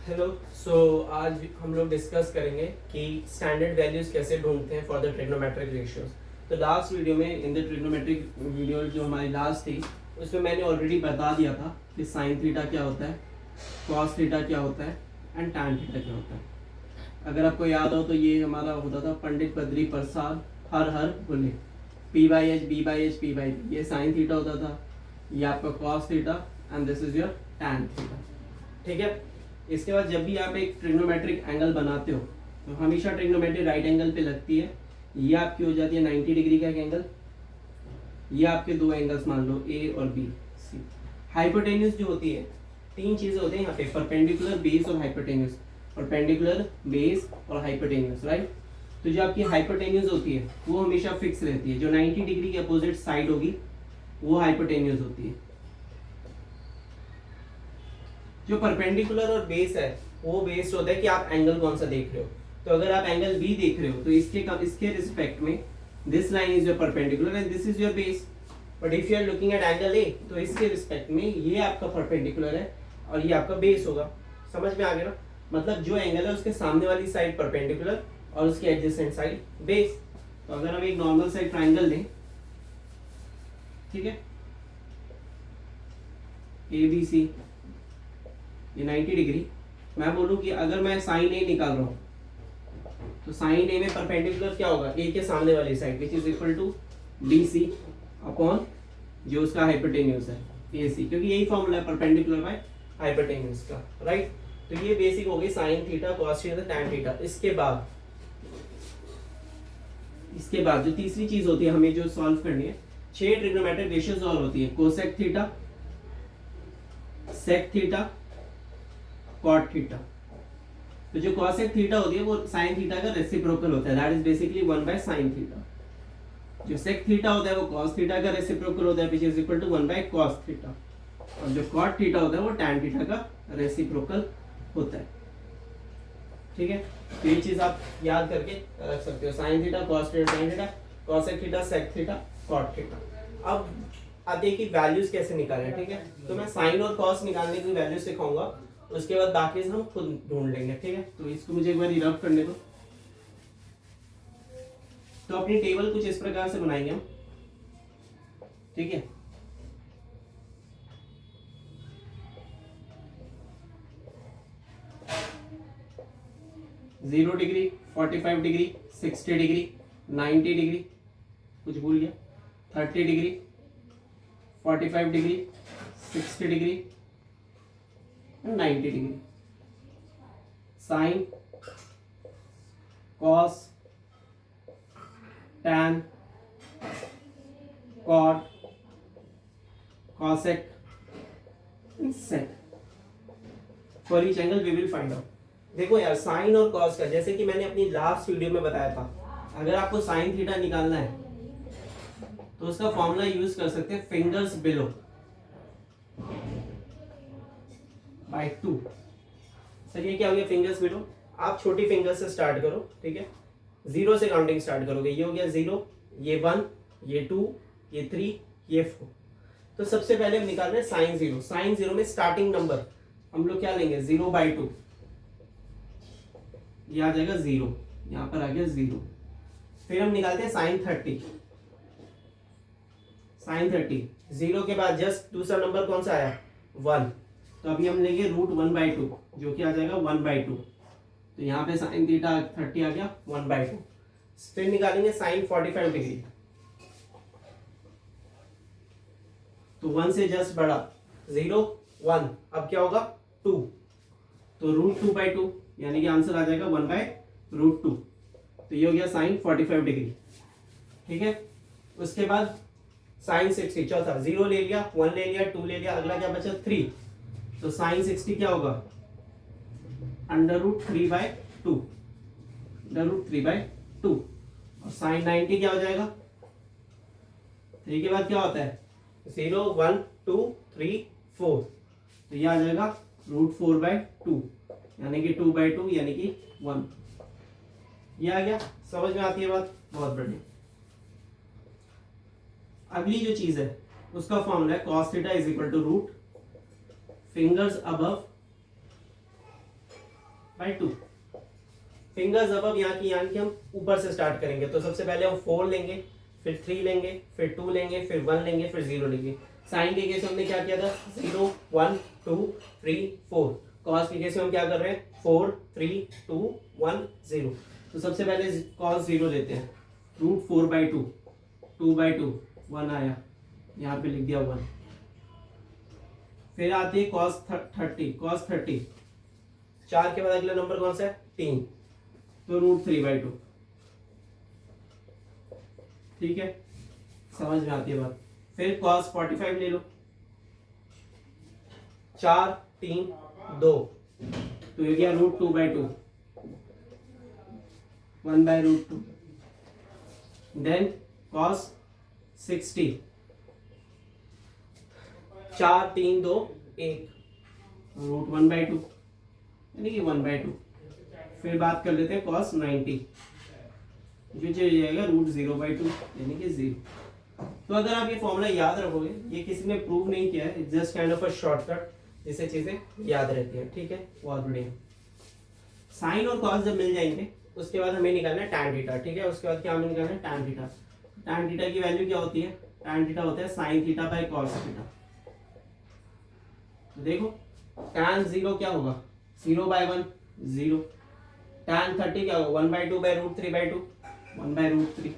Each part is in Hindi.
हेलो। आज हम लोग डिस्कस करेंगे कि स्टैंडर्ड वैल्यूज कैसे ढूंढते हैं फॉर द ट्रिग्नोमेट्रिक रेशियोज। तो लास्ट वीडियो में इन द ट्रिग्नोमेट्रिक वीडियो जो हमारी लास्ट थी उसमें मैंने ऑलरेडी बता दिया था कि साइन थीटा क्या होता है, कॉस थीटा क्या होता है एंड टैन थीटा क्या होता है। अगर आपको याद हो तो ये हमारा होता था पंडित बद्री प्रसाद हर हर बोले P/H B/H P/B, ये साइन थीटा होता था, ये आपका cos theta and this is your tan theta. ठीक है। इसके बाद जब भी आप एक ट्रिग्नोमेट्रिक एंगल बनाते हो तो हमेशा ट्रिग्नोमेट्री राइट एंगल पे लगती है। ये आपकी हो जाती है 90 डिग्री का एक एंगल। ये आपके दो एंगल्स मान लो ए और बी सी। हाइपोटेन्यूज जो होती है, तीन चीजें होती हैं यहाँ पे, परपेंडिकुलर, बेस और हाइपोटेन्यूज। परपेंडिकुलर, बेस और हाइपोटेन्यूज, राइट। तो जो आपकी हाइपोटेन्यूज होती है वो हमेशा फिक्स रहती है। जो 90 डिग्री के अपोजिट साइड होगी वो हाइपोटेन्यूज होती है। जो परपेंडिकुलर और बेस है वो बेस्ड होता है कि आप एंगल कौन सा देख रहे हो। तो अगर आप एंगल बी देख रहे हो तो इसके रिस्पेक्ट में this line is your perpendicular and this is your base. But if you are looking at angle A तो इसके रिस्पेक्ट में ये आपका परपेंडिकुलर है और ये आपका बेस होगा। समझ में आ गया ना? मतलब जो एंगल है उसके सामने वाली साइड परपेंडिकुलर और उसके एडजेसेंट साइड बेस। तो अगर हम एक नॉर्मल साइड ट्राइंगल लें, ठीक है, ए बी सी, ये 90 डिग्री, मैं बोलूं कि अगर मैं साइन ए निकाल रहा हूं तो साइन ए में परपेंडिकुलर क्या होगा, ए के सामने वाली side which is equal to B C upon जो उसका हाइपोटेन्यूज है ए सी, क्योंकि यही फॉर्मूला है परपेंडिकुलर बाय हाइपोटेन्यूज का, राइट। तो ये बेसिक हो गई sign theta, cos theta, tan theta. इसके बाद जो तीसरी चीज होती है हमें जो सॉल्व करनी है, 6 ट्रिग्नोमेट्रिक रेशियोज और होती है, cosec theta, sec theta, cot theta. तो जो कॉसेक थीटा होती है वो साइन थीटा का रेसिप्रोकल होता है, that is basically 1 by sine theta. जो सेक थीटा होता है वो कॉस थीटा का रेसिप्रोकल होता है, which is equal to 1 by cos theta. और जो कॉट थीटा होता है वो टैन थीटा का रेसिप्रोकल होता है। ठीक है, तो ये चीज आप याद करके रख सकते हो, sine theta, cos theta, tan theta, cosec theta, sec theta, cot theta. अब आते हैं कि वैल्यूज कैसे निकालें। ठीक है, तो मैं साइन और कॉस निकालने की वैल्यू सिखाऊंगा, उसके बाद बाकी हम खुद ढूंढ लेंगे। ठीक है, तो इसको मुझे एक बार इरप्ट करने दो। तो अपनी टेबल कुछ इस प्रकार से बनाएंगे हम, ठीक है। Zero degree, 45 degree, 60 degree, 90 degree, कुछ भूल गया, 30 degree, 45 degree, 60 degree, 90 degree. Sine, cos, tan, cot, cosec, sec. For each angle we will find out. देखो यार, साइन और कॉस का, जैसे कि मैंने अपनी लास्ट वीडियो में बताया था, अगर आपको साइन थीटा निकालना है तो उसका फॉर्मूला यूज कर सकते हैं फिंगर्स बिलो बाय 2। सर ये क्या हो गया फिंगर्स बिलो? आप छोटी फिंगर से स्टार्ट करो, ठीक है, 0 से काउंटिंग स्टार्ट करोगे। ये हो गया 0, ये 1, ये 2, ये 3, ये 4। तो सबसे पहले हम निकाल रहे हैं साइन 0। साइन 0 में स्टार्टिंग नंबर हम लोग क्या लेंगे, 0/2। ये आ जाएगा 0, यहां पर आ गया 0। फिर हम निकालते हैं साइन 30। साइन 30, 0 के बाद जस्ट दूसरा नंबर कौन सा आया, 1। तो अभी हम लेंगे √1/2 जो कि आ जाएगा 1/2। तो यहाँ पे साइन थीटा 30 आ गया 1/2। फिर निकालेंगे साइन 45 डिग्री, तो 1 से जस्ट बढ़ा, 0 1, अब क्या होगा 2, तो √2/2 यानी कि आंसर आ जाएगा 1/√2। तो ये हो गया साइन 45 डिग्री। ठीक है, उसके बाद साइन 60, चौथा 0 ले लिया, 1 ले लिया, 2 ले लिया, अगला क्या बचा 3। तो साइन 60 क्या होगा, √3/2, √3/2। और साइन 90 क्या हो जाएगा, 3 के बाद क्या होता है, 0 1 2 3 4। तो ये आ जाएगा √4/2 यानी कि 2/2 यानी कि 1। ये आ गया, समझ में आती है बात? बहुत बढ़िया। अगली जो चीज है उसका फॉर्मूला है cos theta is equal to root fingers above by 2। Fingers अब यहाँ की हम ऊपर से स्टार्ट करेंगे। तो सबसे पहले हम 4 लेंगे, फिर 3 लेंगे, फिर 2 लेंगे, फिर 1 लेंगे, फिर 0 लेंगे। साइन के केस में हमने क्या किया था, 0 1 2 3 4। कॉस के केस में हम क्या कर रहे हैं, 4 3 2 1 0। तो सबसे पहले कॉस 0 लेते हैं, √4/2, 2/2 1 आया, यहाँ पे लिख दिया 1। फिर आती है cos 30, cos 30 4 के बाद अगला नंबर कौन सा है, 3, तो √3/2। ठीक है, समझ में आती है बात। फिर cos 45 ले लो, 4 3 2, तो ये गया √2/2, 1/√2। देन cos 60, 4 3 2 1, √1/2 यानी कि 1/2। फिर बात कर लेते हैं cos 90, जो चले जाएगा √0/2 यानी कि 0। तो अगर आप ये फॉर्मूला याद रखोगे, ये किसी ने प्रूव नहीं किया है, just kind of a shortcut जिससे चीजें याद रहती हैं। ठीक है, बहुत बढ़िया। साइन और कॉस जब मिल जाएंगे उसके बाद हमें निकालना है tan थीटा। ठीक है, उसके बाद क्या हमें निकालना है, tan थीटा। tan थीटा की वैल्यू क्या होती है, tan थीटा होता है sin theta by cos theta. तो देखो tan 0 क्या होगा, 0/1 0। tan 30 क्या होगा, 1/2/√3/2, 1/√3।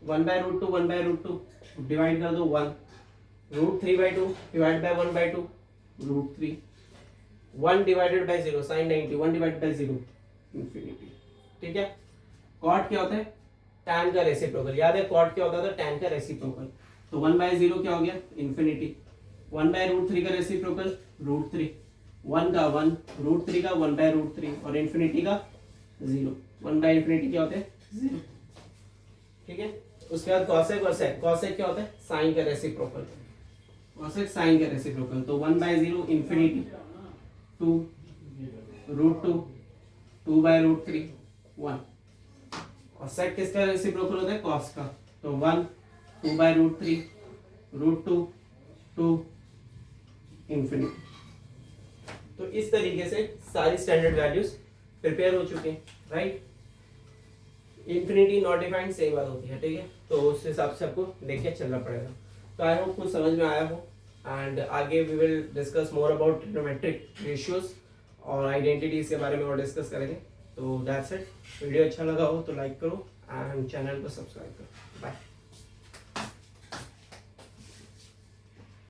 1/√2 1/√2 डिवाइड कर दो 1, √3/2 divide by 1/2 √3। 1 divided by 0 sin 90, 1 divided by 0 infinity. ठीक है, कॉट क्या होता है, tan का रेसिप्रोकल। याद है कॉट क्या होता था, tan का रेसिप्रोकल। तो 1/0 क्या हो गया, इंफिनिटी। 1/√3 का रेसिप्रोकल √3, 1 का 1, √3 का 1/√3 और इंफिनिटी का 0। 1/∞ क्या होता है, 0। ठीक है, उसके बाद cosec और sec। cosec क्या होता है, साइन का रेसिप्रोकल। cosec साइन का रेसिप्रोकल। तो 1/0 इंफिनिटी, 2 √2, 2/√3 1। और sec किसका रेसिप्रोकल होता है, cos का। तो 1 2/√3 √2 2 इंफिनिटी। तो इस तरीके से सारी स्टैंडर्ड वैल्यूज प्रिपेयर हो चुके हैं, right. Infinity not defined same बात होती है। ठीक है, तो उस हिसाब से आपको लेके चलना पड़ेगा। तो आई होप कुछ समझ में आया हो, एंड आगे we will discuss more about trigonometric ratios और आइडेंटिटीज के बारे में और डिस्कस करेंगे। तो दैट्स इट। वीडियो अच्छा लगा हो तो लाइक करो एंड चैनल को सब्सक्राइब करो। बाय।